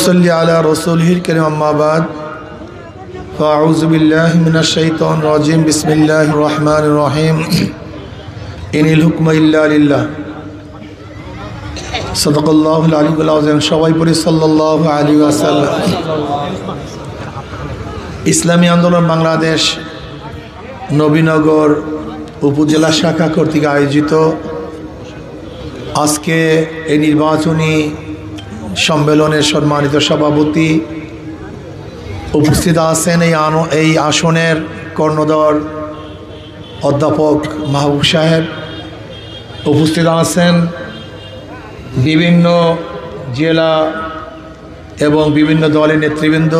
नुसल्ली अला रसूलिहिल करीम अम्मा बाद फ़अऊज़ु बिल्लाहि मिनश शैतानिर रजीम बिस्मिल्लाहिर रहमानिर रहीम इनिल हुक्मु इल्ला लिल्लाह सदक़ल्लाहुल अलियुल अज़ीम। सबाई पढ़ি সাল্লাল্লাহু আলাইহি ওয়াসাল্লাম। ইসলামী আন্দোলন বাংলাদেশ নবীনগর উপজেলা শাখা কর্তৃক আয়োজিত আজকে এই নির্বাচনী সম্মেলনের সম্মানিত সভাপতি, উপস্থিত আছেন এই আসনের কর্ণধর অধ্যাপক মাহবুব সাহেব, উপস্থিত আছেন বিভিন্ন জেলা এবং বিভিন্ন দলের নেতৃবৃন্দ,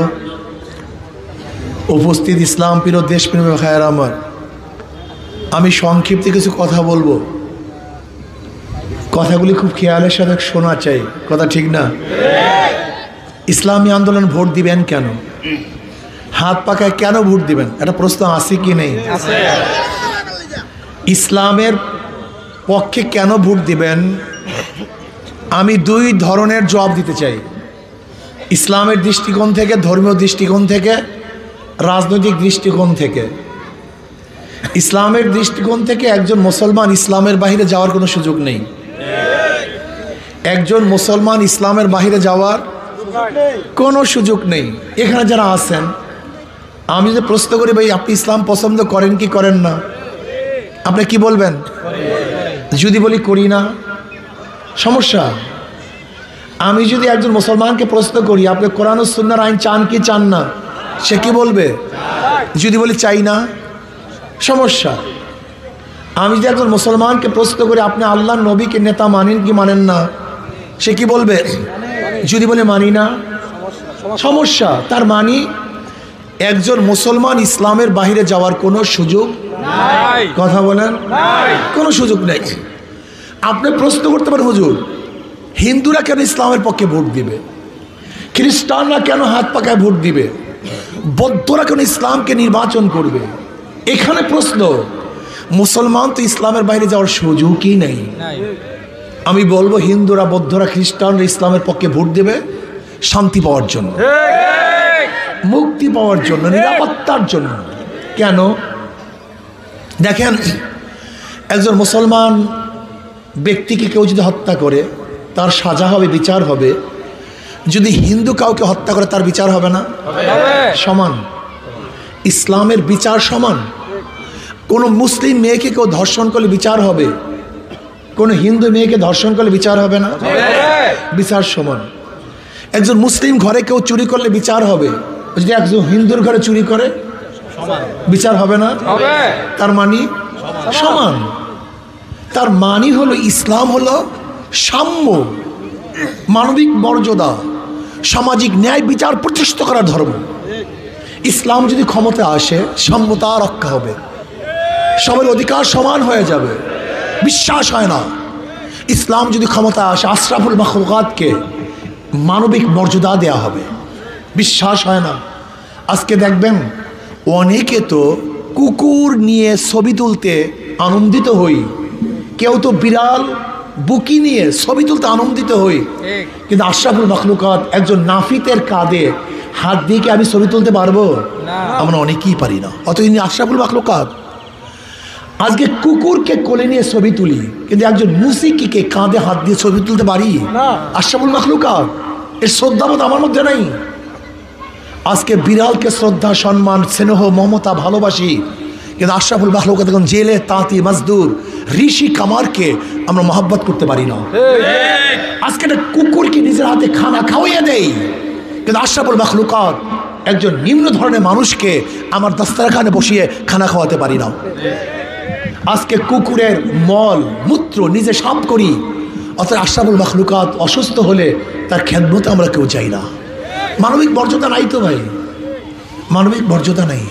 উপস্থিত ইসলাম প্রিয় দেশপ্রেমী ভাইয়ের আমার। আমি সংক্ষিপ্ত কিছু কথা বলবো, কথাগুলি খুব খেয়ালের সাথে শোনা চাই, কথা ঠিক না? ইসলামী আন্দোলন ভোট দিবেন কেন? হাত পাকায় কেন ভোট দিবেন? একটা প্রশ্ন আছে কি নেই? ইসলামের পক্ষে কেন ভোট দিবেন? আমি দুই ধরনের জবাব দিতে চাই, ইসলামের দৃষ্টিকোণ থেকে, ধর্মীয় দৃষ্টিকোণ থেকে, রাজনৈতিক দৃষ্টিকোণ থেকে। ইসলামের দৃষ্টিকোণ থেকে একজন মুসলমান ইসলামের বাইরে যাওয়ার কোনো সুযোগ নেই। একজন মুসলমান ইসলামের বাইরে যাওয়ার কোনো সুযোগ নেই। এখানে যারা আছেন, আমি যে প্রশ্ন করি, ভাই আপনি ইসলাম পছন্দ করেন কি করেন না, আপনি কি বলবেন? যদি বলি করি না, সমস্যা। আমি যদি একজন মুসলমানকে প্রশ্ন করি, আপনি কোরআন ও সুন্নাহর আইন চান কি চান না, সে কি বলবে? যদি বলি চাই না, সমস্যা। আমি যদি একজন মুসলমানকে প্রশ্ন করি, আপনি আল্লাহর নবীকে নেতা মানেন কি মানেন না, সে কি বলবে? যদি বলে মানি না, সমস্যা। তার মানে একজন মুসলমান ইসলামের বাইরে যাওয়ার কোনো সুযোগ নাই। কথা বলেন, কোনো সুযোগ নেই। আপনি প্রশ্ন করতে পারেন, হুজুর হিন্দুরা কেন ইসলামের পক্ষে ভোট দিবে, খ্রিস্টানরা কেন হাত পাকায় ভোট দিবে, বৌদ্ধরা কেন ইসলামকে নির্বাচন করবে? এখানে প্রশ্ন। মুসলমান তো ইসলামের বাইরে যাওয়ার সুযোগই নেই। আমি বলবো হিন্দুরা, বৌদ্ধরা, খ্রিস্টানরা ইসলামের পক্ষে ভোট দেবে শান্তি পাওয়ার জন্য, মুক্তি পাওয়ার জন্য, নিরাপত্তার জন্য। কেন? দেখেন, একজন মুসলমান ব্যক্তিকে কেউ যদি হত্যা করে, তার সাজা হবে, বিচার হবে। যদি হিন্দু কাউকে হত্যা করে, তার বিচার হবে না? সমান। ইসলামের বিচার সমান। কোনো মুসলিম মেয়েকে কেউ ধর্ষণ করলে বিচার হবে, কোনো হিন্দু মেয়েকে ধর্ষণ করলে বিচার হবে না? বিচার সমান। একজন মুসলিম ঘরে কেউ চুরি করলে বিচার হবে, যদি একজন হিন্দুর ঘরে চুরি করে বিচার হবে না? তার মানে সমান। তার মানে হলো ইসলাম হলো সাম্য, মানবিক মর্যাদা, সামাজিক ন্যায় বিচার প্রতিষ্ঠিত করার ধর্ম। ইসলাম যদি ক্ষমতা আসে, সাম্যতা রক্ষা হবে, সবার অধিকার সমান হয়ে যাবে। বিশ্বাস হয় না। ইসলাম যদি ক্ষমতা আসে, আশরাফুল মাখলুকাতকে মানবিক মর্যাদা দেয়া হবে। বিশ্বাস হয় না। আজকে দেখবেন অনেকে তো কুকুর নিয়ে ছবি তুলতে আনন্দিত হই, কেউ তো বিড়াল বুকি নিয়ে ছবি তুলতে আনন্দিত হই, কিন্তু আশরাফুল মাখলুকাত একজন নাফিতের কাঁধে হাত দিয়ে কি আমি ছবি তুলতে পারবো? আমরা অনেকেই পারি না। অত তিনি আশরাফুল মাখলুকাত। আজকে কুকুরকে কোলে নিয়ে ছবি তুলি, কিন্তু একজন মুসিকিকে কাঁধে হাত দিয়ে ছবি তুলতে পারি? আশরাফুল মাখলুকাত। এর শ্রদ্ধাবোধ আমার মধ্যে নাই। আজকে বিড়ালকে শ্রদ্ধা, সম্মান, স্নেহ, মমতা, ভালোবাসি, কিন্তু আশরাফুল মাখলুকাত এখন জেলে তাঁতি, মজদুর, ঋষি কামারকে আমরা মহব্বত করতে পারি না। আজকে একটা কুকুরকে নিজের হাতে খানা খাওয়াইয়া দেয়, কিন্তু আশরাফুল মাখলুকাত একজন নিম্ন ধরনের মানুষকে আমার দস্তরখানে বসিয়ে খানা খাওয়াতে পারি না। আজকে কুকুরের মল মূত্র নিজে সাফ করি, অর্থাৎ আশরাফুল মাখলুকাত অসুস্থ হলে তার খেদমতে আমরা কেউ চাই না। মানবিক মর্যাদা নাই তো ভাই, মানবিক মর্যাদা নেই,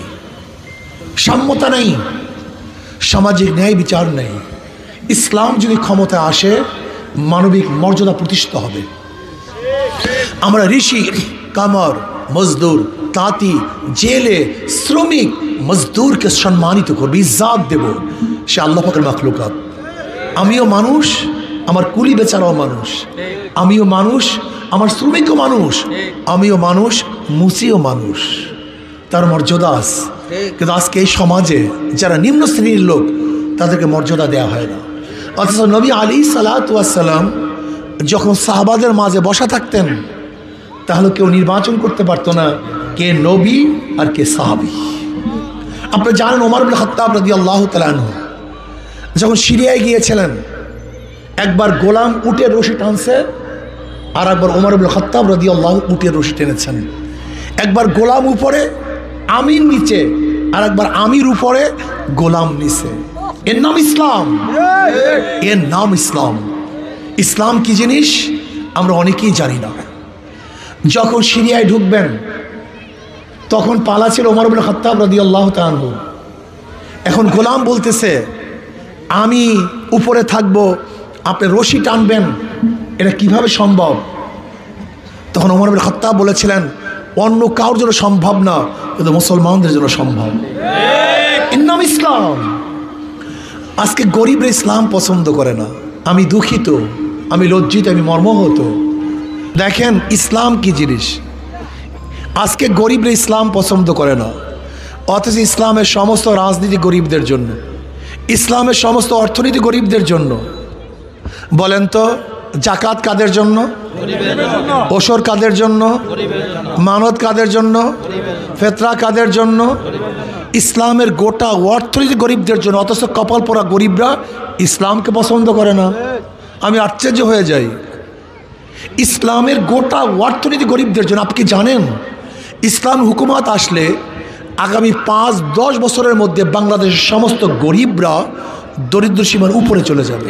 সাম্যতা নেই, সামাজিক ন্যায় বিচার নেই। ইসলাম যদি ক্ষমতা আসে, মানবিক মর্যাদা প্রতিষ্ঠিত হবে। আমরা ঋষি কামার, মজদুর, তাঁতি, জেলে, শ্রমিক, মজদুরকে সম্মানিত করব, ইজ্জত দেব। সে আল্লাহ পাকের মাখলুকাত। আমিও মানুষ, আমার কুলি বেচারাও মানুষ, আমিও মানুষ, আমার শ্রমিকও মানুষ, আমিও মানুষ, মুসিও মানুষ, তার মর্যাদা আছে। কিন্তু আজকে এই সমাজে যারা নিম্ন শ্রেণীর লোক তাদেরকে মর্যাদা দেওয়া হয় না। অথচ নবী আলাইহিসসালাতু ওয়াসসালাম যখন সাহাবাদের মাঝে বসা থাকতেন তাহলে কেউ নির্বাচন করতে পারতো না কে নবী আর কে সাহাবী। আপনি জানেন ওমর ইবনে খাত্তাব রাদিয়াল্লাহু তাআলা আনহু যখন সিরিয়ায় গিয়েছিলেন, একবার গোলাম উটের রশি টানছে, আর একবার ওমর ইবনে খাত্তাব রাদিয়াল্লাহু উটের রশি টেনেছেন। একবার গোলাম উপরে, আমির নিচে, আর একবার আমির উপরে, গোলাম নিচে। এর নাম ইসলাম, এর নাম ইসলাম। ইসলাম কি জিনিস আমরা অনেকেই জানি না। যখন সিরিয়ায় ঢুকবেন তখন পালা ছিল ওমর ইবনে খাত্তাব রাদিয়াল্লাহু তাআলা আনহু। এখন গোলাম বলতেছে আমি উপরে থাকবো, আপনি রশি টানবেন, এটা কিভাবে সম্ভব? তখন ওমর ইবনে খাত্তাব বলেছিলেন অন্য কারোর জন্য সম্ভব না, কিন্তু মুসলমানদের জন্য সম্ভব। এর নাম ইসলাম। আজকে গরিবরা ইসলাম পছন্দ করে না। আমি দুঃখিত, আমি লজ্জিত, আমি মর্মাহত। দেখেন ইসলাম কি জিনিস। আজকে গরিবরা ইসলাম পছন্দ করে না, অথচ ইসলামের সমস্ত রাজনীতি গরিবদের জন্য, ইসলামের সমস্ত অর্থনীতি গরিবদের জন্য। বলেন তো জাকাত কাদের জন্য? ওসর কাদের জন্য? মানত কাদের জন্য? ফেতরা কাদের জন্য? ইসলামের গোটা অর্থনীতি গরিবদের জন্য, অথচ কপাল পোড়া গরিবরা ইসলামকে পছন্দ করে না। আমি আশ্চর্য হয়ে যাই। ইসলামের গোটা অর্থনীতি গরিবদের জন্য। আপনি কি জানেন ইসলাম হুকুমত আসলে আগামী 5-10 বছরের মধ্যে বাংলাদেশের সমস্ত গরিবরা দরিদ্র সীমার উপরে চলে যাবে?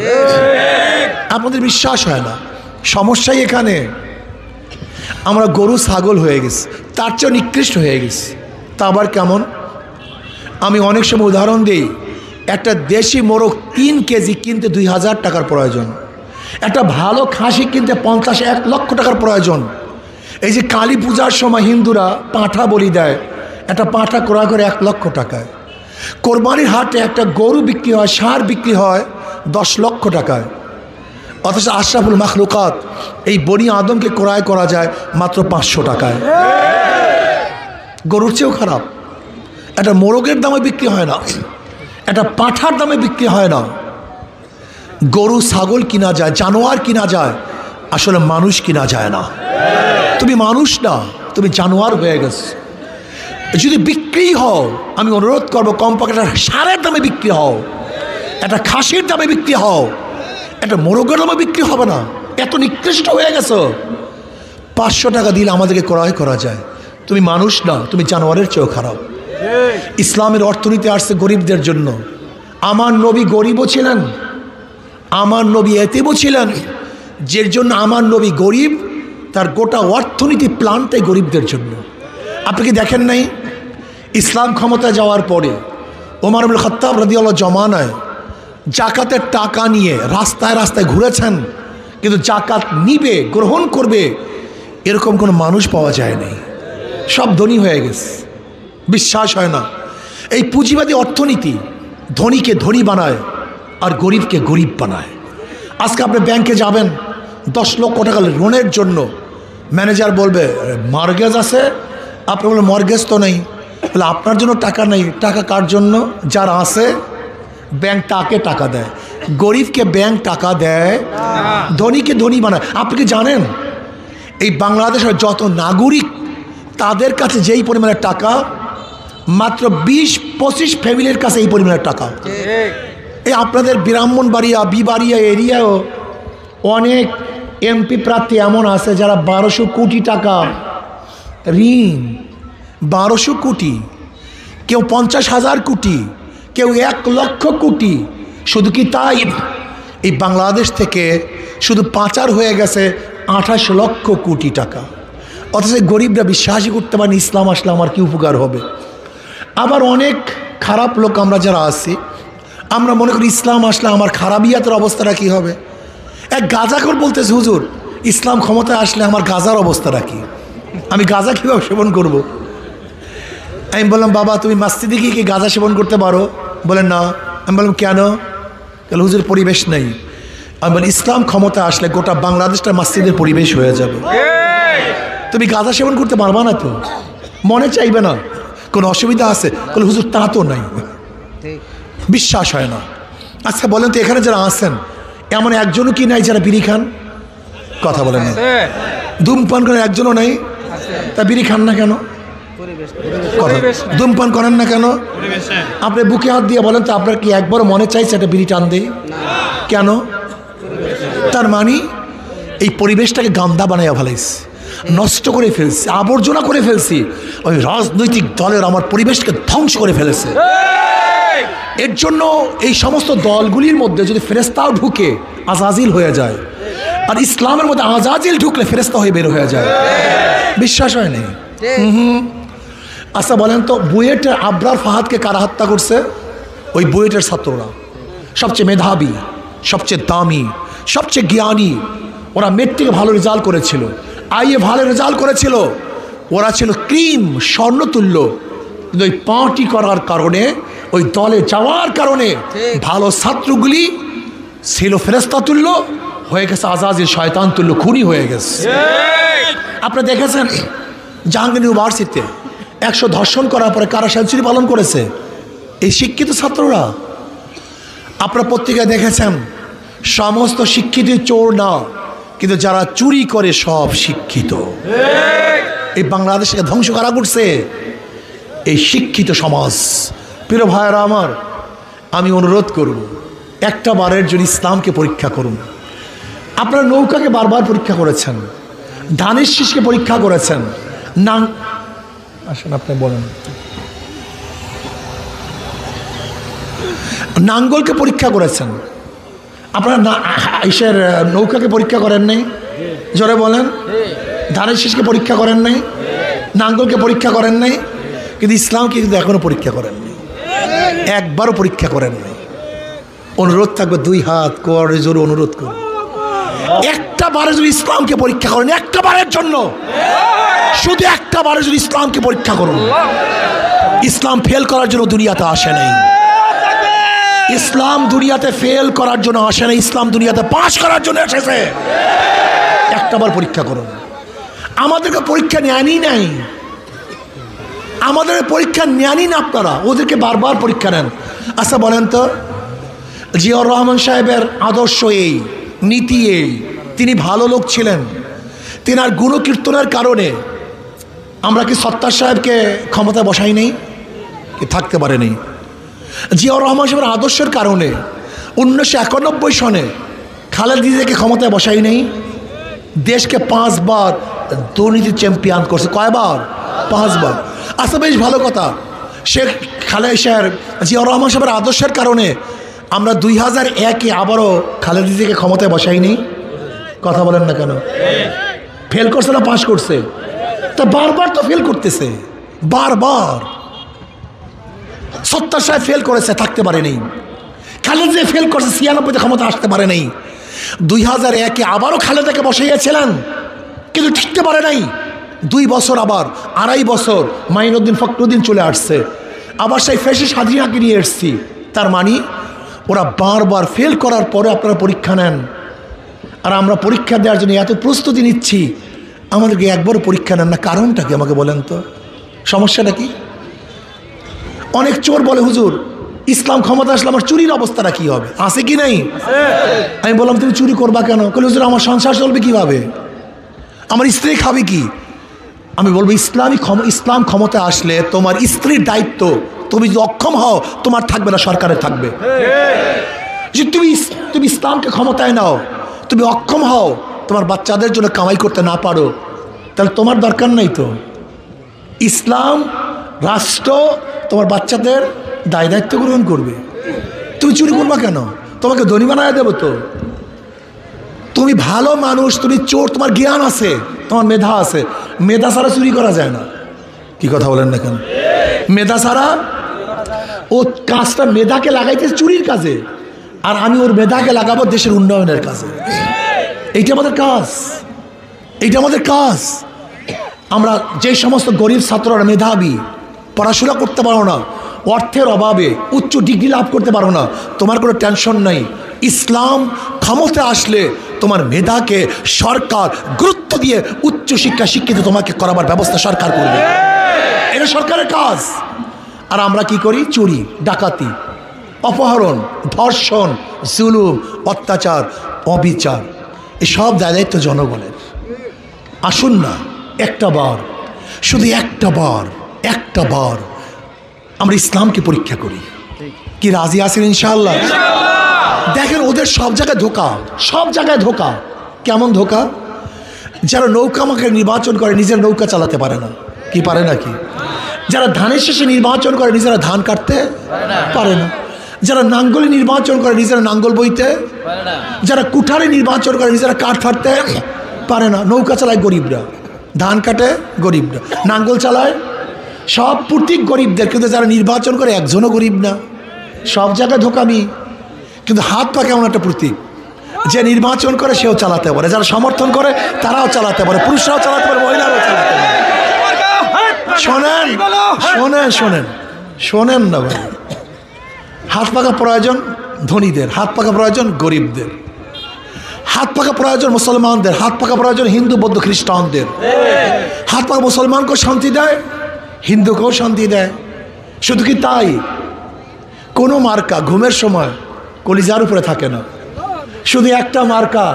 আপনাদের বিশ্বাস হয় না। সমস্যাই এখানে আমরা গরু ছাগল হয়ে গেছি, তার চেয়েও নিকৃষ্ট হয়ে গেছি। তা আবার কেমন? আমি অনেক সময় উদাহরণ দিই, একটা দেশি মোরগ 3 কেজি কিনতে 2000 টাকার প্রয়োজন। একটা ভালো খাসি কিনতে 50-1 লক্ষ টাকার প্রয়োজন। এই যে কালী পূজার সময় হিন্দুরা পাঁঠা বলি দেয়, একটা পাঁঠা ক্রয় করে 1 লক্ষ টাকায়। কোরবানির হাটে একটা গরু বিক্রি হয়, ষাঁড় বিক্রি হয় 10 লক্ষ টাকায়। অথচ আশরাফুল মাখলুকাত এই বনি আদমকে ক্রয় করা যায় মাত্র 500 টাকায়। গরুর চেয়েও খারাপ। একটা মোরগের দামে বিক্রি হয় না, একটা পাঁঠার দামে বিক্রি হয় না। গরু ছাগল কিনা যায়, জানোয়ার কিনা যায়, আসলে মানুষ কিনা যায় না। তুমি মানুষ না, তুমি জানোয়ার হয়ে গেছ। যদি বিক্রি হও, আমি অনুরোধ করবো কমপক্ষে একটা ষাঁড়ের দামে বিক্রি হও, একটা খাসির দামে বিক্রি হও, একটা মোরগের দামে বিক্রি হবে না। এত নিকৃষ্ট হয়ে গেছো। 500 টাকা দিলে আমাদেরকে ক্রয় করা যায়। তুমি মানুষ না, তুমি জানোয়ারের চেয়েও খারাপ। ইসলামের অর্থনীতি আসছে গরিবদের জন্য। আমার নবী গরিবও ছিলেন, আমার নবী এতিমও ছিলেন। যে জন্য আমার নবী গরিব, তার গোটা অর্থনীতি প্ল্যানটাই গরিবদের জন্য। আপনি কি দেখেন নাই ইসলাম ক্ষমতায় যাওয়ার পরে ওমর ইবনে খাত্তাব রাদিয়াল্লাহু জমানায় জাকাতের টাকা নিয়ে রাস্তায় রাস্তায় ঘুরেছেন, কিন্তু জাকাত নিবে, গ্রহণ করবে এরকম কোনো মানুষ পাওয়া যায় নাই। সব ধনী হয়ে গেছে। বিশ্বাস হয় না। এই পুঁজিবাদী অর্থনীতি ধনীকে ধনী বানায় আর গরিবকে গরিব বানায়। আজকে আপনি ব্যাংকে যাবেন 10 লক্ষ টাকা লোনের জন্য, ম্যানেজার বলবে মর্গেজ আছে, আপনি বলবেন মর্গেজ তো নেই। বলে আপনার জন্য টাকা নেই, টাকা কার জন্য? যারা আছে। ব্যাংক তাকে টাকা দেয়, গরিবকে ব্যাংক টাকা দেয়, ধনীকে ধনী বানায়। আপনি কি জানেন এই বাংলাদেশের যত নাগরিক, তাদের কাছে যেই পরিমাণের টাকা, মাত্র 20-25 ফ্যামিলির কাছে এই পরিমাণের টাকা। এই আপনাদের ব্রাহ্মণবাড়িয়া, বিবাড়িয়া এরিয়াও অনেক এমপি প্রার্থী এমন আছে যারা 1200 কোটি টাকা ঋণ। 1200 কোটি, কেউ 50,000 কোটি, কেউ 1 লক্ষ কোটি। শুধু কি তাই, এই বাংলাদেশ থেকে শুধু পাচার হয়ে গেছে 28 লক্ষ কোটি টাকা। অথচ গরিবরা বিশ্বাসই করতে পারেন ইসলাম আসলে আমার কি উপকার হবে। আবার অনেক খারাপ লোক আমরা যারা আছি, আমরা মনে করি ইসলাম আসলে আমার খারাপিয়াতের অবস্থাটা কী হবে। এক গাঁজাখোর বলতেছে হুজুর ইসলাম ক্ষমতায় আসলে আমার গাঁজার অবস্থাটা কী, আমি গাঁজা কীভাবে সেবন করব। আমি বললাম বাবা তুমি মসজিদে গিয়ে কি গাঁজা সেবন করতে পারো? বলেন না। আমি বললাম কেন? তাহলে হুজুর পরিবেশ নেই। আমি বলি ইসলাম ক্ষমতায় আসলে গোটা বাংলাদেশটা মসজিদের পরিবেশ হয়ে যাবে। তুমি গাঁজা সেবন করতে পারবা না তো, মনে চাইবে না, কোনো অসুবিধা আছে? বলে হুজুর তা তো নাই, বিশ্বাস হয় না। আচ্ছা বলেন তো এখানে যারা আছেন এমন একজনও কি নাই যারা বিড়ি খান? কথা বলেন না। ধূমপান করেন একজনও নাই, তা বিড়ি খান না কেন? ধূমপান করেন না কেন? আপনি বুকে হাত দিয়ে বলেন তো আপনার কি একবারও মনে চাইছে একটা বিড়ি টান দেয়? কেন? তার মানে এই পরিবেশটাকে গান্দা বানাইয়া ফেলাইছে, নষ্ট করে ফেলছি, আবর্জনা করে ফেলছি। ওই রাজনৈতিক দলের আমার পরিবেশকে ধ্বংস করে ফেলেছে। এর জন্য এই সমস্ত দলগুলির মধ্যে যদি ফেরেস্তাও ঢুকে আজাজিল হয়ে যায়, আর ইসলামের মধ্যে আজাজিল ঢুকলে ফেরেস্তা হয়ে বের হয়ে যায়। বিশ্বাস হয় নাই? আচ্ছা বলেন তো বুয়েটের আবরার ফাহাদকে কারা হত্যা করছে? ওই বুয়েটের ছাত্ররা, সবচেয়ে মেধাবী, সবচেয়ে দামি, সবচেয়ে জ্ঞানী। ওরা মেট্রিকে ভালো রেজাল্ট করেছিল, আইএ ভালো রেজাল্ট করেছিল, ওরা ছিল ক্রিম স্বর্ণতুল্য। কিন্তু ওই পার্টি করার কারণে, ওই দলে যাওয়ার কারণে ভালো ছাত্রগুলি ছিল ফেরেস্তা তুল্য হয়ে গেছে, আজাজিল শয়তান তুল্য খুনি হয়ে গেছে। আপনারা দেখেছেন জাহাঙ্গীর ইউনিভার্সিটিতে 100 ধর্ষণ করার পরে কারা সেঞ্চুরি পালন করেছে? এই শিক্ষিত ছাত্ররা। আপনারা পত্রিকায় দেখেছেন সমস্ত শিক্ষিত চোর না, কিন্তু যারা চুরি করে সব শিক্ষিত। এই বাংলাদেশকে ধ্বংস করা করছে এই শিক্ষিত সমাজ। প্রিয় ভাইয়েরা আমার, আমি অনুরোধ করব একটা বারের জন্য ইসলামকে পরীক্ষা করুন। আপনারা নৌকাকে বারবার পরীক্ষা করেছেন, ধানের শীষকে পরীক্ষা করেছেন, আসেন আপনি বলেন, নাঙ্গলকে পরীক্ষা করেছেন। আপনারা ইসের নৌকাকে পরীক্ষা করেন নাই? জোরে বলেন। ধানের শীষকে পরীক্ষা করেন নাই, নাঙ্গলকে পরীক্ষা করেন নাই, কিন্তু ইসলামকে কিন্তু এখনো পরীক্ষা করেন নাই, একবারও পরীক্ষা করেন নাই। অনুরোধ থাকবে, 2 হাত করে জোরে অনুরোধ করুন, একটা বারে যদি ইসলামকে পরীক্ষা করেন, একটা বারের জন্য, শুধু একটা বারে যদি ইসলামকে পরীক্ষা করুন। ইসলাম ফেল করার জন্য দুনিয়াতে আসে নাই, ইসলাম দুনিয়াতে ফেল করার জন্য আসে না, ইসলাম দুনিয়াতে পাস করার জন্য এসেছে। একটাবার পরীক্ষা করুন। আমাদেরকে পরীক্ষা নেয়নি নাই, আমাদের পরীক্ষা নেয়নি না আপনারা, ওদেরকে বারবার পরীক্ষা নেন। আচ্ছা বলেন তো জিয়াউর রহমান সাহেবের আদর্শ এই, নীতি এই, তিনি ভালো লোক ছিলেন, তেনার গুণকীর্তনের কারণে আমরা কি সত্তার সাহেবকে ক্ষমতায় বসাই নেই? কি থাকতে পারেনি? জিয়াউর রহমান সাহেবের আদর্শের কারণে 1991 সনে খালেদা জিয়াকে ক্ষমতায় বসাই নেই? দেশকে 5 বার দুর্নীতি চ্যাম্পিয়ন করছে। কয়বার? 5 বার। আচ্ছা বেশ ভালো কথা, শেখ জিয়াউর রহমান সাহেবের আদর্শের কারণে আমরা 2001-এ আবারও খালেদা জিয়াকে ক্ষমতায় বসাই নেই। কথা বলেন না কেন? ফেল করছে না পাস করছে? তা বারবার তো ফেল করতেছে, বারবার। সত্তার সাহেব ফেল করেছে, থাকতে পারে নেই। খালেদা জিয়া ফেল করছে, 96-তে ক্ষমতা আসতে পারে নাই। 2001-এ আবারও খালেদাকে বসাইয়াছিলেন, কিন্তু টিকতে পারে নাই। 2 বছর, আবার 2.5 বছর মাইনুদ্দিন ফখরুদ্দিন চলে আসছে, আবার সেই ফ্যাসিস্ট হাজিরাকে নিয়ে এসছি। তার মানে ওরা বারবার ফেল করার পরে আপনারা পরীক্ষা নেন, আর আমরা পরীক্ষা দেওয়ার জন্য এত প্রস্তুতি নিচ্ছি, আমাদেরকে একবারও পরীক্ষা নেন না। কারণটা কি আমাকে বলেন তো? সমস্যাটা কি? অনেক চোর বলে হুজুর ইসলাম ক্ষমতা আসলে আমার চুরির অবস্থাটা কি হবে? আছে কি নাই? আমি বললাম তুমি চুরি করবা কেন? বলে হুজুর আমার সংসার চলবে কিভাবে, আমার স্ত্রী খাবে কি? আমি বলবো ইসলাম ক্ষমতা আসলে তোমার স্ত্রীর দায়িত্ব, তুমি যদি অক্ষম হও তোমার থাকবে না, সরকারের থাকবে। যে তুমি ইসলামকে ক্ষমতায় নাও, তুমি অক্ষম হও, তোমার বাচ্চাদের জন্য কামাই করতে না পারো, তাহলে তোমার দরকার নাই তো। ইসলাম রাষ্ট্র তোমার বাচ্চাদের দায় দায়িত্ব গ্রহণ করবে। তুমি চুরি করবা কেন? তোমাকে ধনী বানায় দেবো তো। তুমি ভালো মানুষ, তুমি চোর, তোমার জ্ঞান আছে, তোমার মেধা আছে, মেধা ছাড়া চুরি করা যায় না। কি কথা বলেন না কেন? মেধা ছাড়া, ও কাজটা মেধাকে লাগাইতে চুরির কাজে, আর আমি ওর মেধাকে লাগাবো দেশের উন্নয়নের কাজে। এইটা আমাদের কাজ, এইটা আমাদের কাজ। আমরা যে সমস্ত গরিব ছাত্ররা মেধাবী, পড়াশোনা করতে পারো না, অর্থের অভাবে উচ্চ ডিগ্রি লাভ করতে পারো না, তোমার কোনো টেনশন নাই। ইসলাম ক্ষমতায় আসলে তোমার মেধাকে সরকার গুরুত্ব দিয়ে উচ্চ শিক্ষা শিক্ষিত তোমাকে করাবার ব্যবস্থা সরকার করবে, এটা সরকারের কাজ। আর আমরা কি করি? চুরি, ডাকাতি, অপহরণ, ধর্ষণ, জুলুম, অত্যাচার, অবিচার, এসব দায়িত্ব জনগণের। আসুন না একটা বার, শুধু একটা বার আমরা ইসলামকে পরীক্ষা করি। কি রাজি আছেন ইনশাআল্লাহ? দেখেন ওদের সব জায়গায় ধোকা, সব জায়গায় ধোকা। কেমন ধোকা? যারা নৌকা মাকে নির্বাচন করে নিজের নৌকা চালাতে পারে না, কি পারে নাকি? যারা ধানের শেষে নির্বাচন করে নিজেরা ধান কাটতে পারে না, যারা নাঙ্গলে নির্বাচন করে নিজেরা নাঙ্গল বইতে, যারা কুঠারে নির্বাচন করে নিজেরা কাঠ ফাটতে পারে না। নৌকা চালায় গরিবরা, ধান কাটে গরিবরা, নাঙ্গল চালায় সব প্রতীক গরিবদের, কিন্তু যারা নির্বাচন করে একজনও গরিব না। সব জায়গায় ধোকামি। কিন্তু হাত পা কেমন একটা প্রতীক, যে নির্বাচন করে সেও চালাতে পারে, যারা সমর্থন করে তারাও চালাতে পারে, পুরুষরাও চালাতে পারে, মহিলারাও চালাতে পারে। শোনেন শোনেন শোনেন শোনেন না ভাই, হাত পাকা প্রয়োজন ধনীদের, হাত পাকা প্রয়োজন গরিবদের, হাত পাকা প্রয়োজন মুসলমানদের, হাত পাকা প্রয়োজন হিন্দু বৌদ্ধ খ্রিস্টানদের। হাত পাকা মুসলমানকেও শান্তি দেয়, হিন্দুকেও শান্তি দেয়। শুধু কি তাই? কোনো মার্কা ঘুমের সময় কলিজার উপরে থাকে না, শুধু একটা মার্কা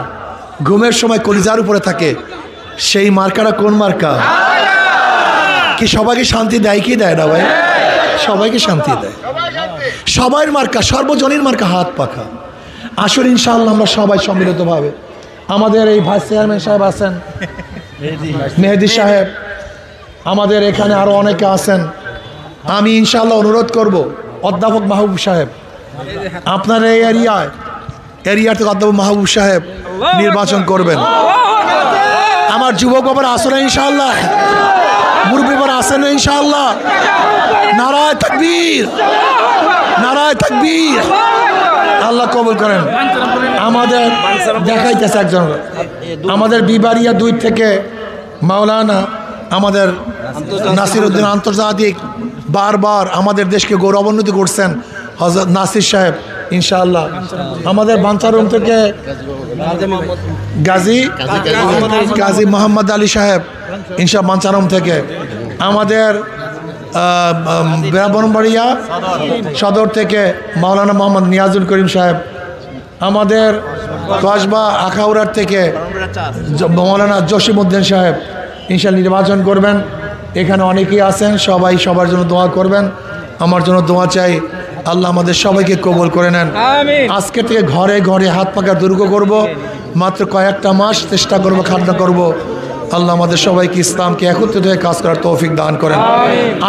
ঘুমের সময় কলিজার উপরে থাকে। সেই মার্কাটা কোন মার্কা? কি সবাইকে শান্তি দেয় কি দেয় না ভাই? সবাইকে শান্তি দেয়। সবাই মার্কা, সর্বজনীন মার্কা হাত পাখা। আসুন ইনশাআল্লাহ আমরা সবাই সম্মিলিতভাবে, আমাদের এই ভাইস চেয়ারম্যান সাহেব আছেন, মেহেদি সাহেব, আমাদের এখানে আরো অনেকে আছেন। আমি ইনশাআল্লাহ অনুরোধ করব অধ্যাপক মাহবুব সাহেব, আপনার এই এরিয়ার থেকে অধ্যাপক মাহবুব সাহেব নির্বাচন করবেন। আমার যুবক বাবার আসেন ইনশাআল্লাহ, মুরব্বী বাবার আসেন ইনশাআল্লাহ। নারায়ে তাকবীর, নারায়ে তাকবীর। আল্লাহ কবুল করেন। আমাদের দেখাইতেছে একজন, আমাদের বিবাড়িয়া 2 থেকে মাওলানা আমাদের নাসিরউদ্দিন আন্তর্জাতিক বারবার আমাদের দেশকে গৌরবান্বিত করছেন হযরত নাসির সাহেব ইনশাআল্লাহ। আমাদের বাঞ্চারুম থেকে গাজী মোহাম্মদ আলী সাহেব ইনশাআল্লাহ বাঞ্চারুম থেকে, আমাদের ব্রাহ্মণবাড়িয়া সদর থেকে মাওলানা মোহাম্মদ নিয়াজুল করিম সাহেব, আমাদের কসবা আখাউড়ার থেকে মাওলানা জসিমউদ্দিন সাহেব ইনশাআল্লাহ নির্বাচন করবেন। এখানে অনেকেই আছেন, সবাই সবার জন্য দোয়া করবেন। আমার জন্য দোয়া চাই, আল্লাহ আমাদের সবাইকে কবুল করে নেন। আজকে থেকে ঘরে ঘরে হাত পাকা দুর্গ করব, মাত্র কয়েকটা মাস চেষ্টা করব, খাটনা করব। আল্লাহ আমাদের সবাইকে ইসলামকে একত্রিত হয়ে কাজ করার তৌফিক দান করেন।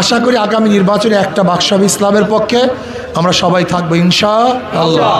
আশা করি আগামী নির্বাচনে একটা বাক্স ইসলামের পক্ষে আমরা সবাই থাকবো ইনশাআল্লাহ।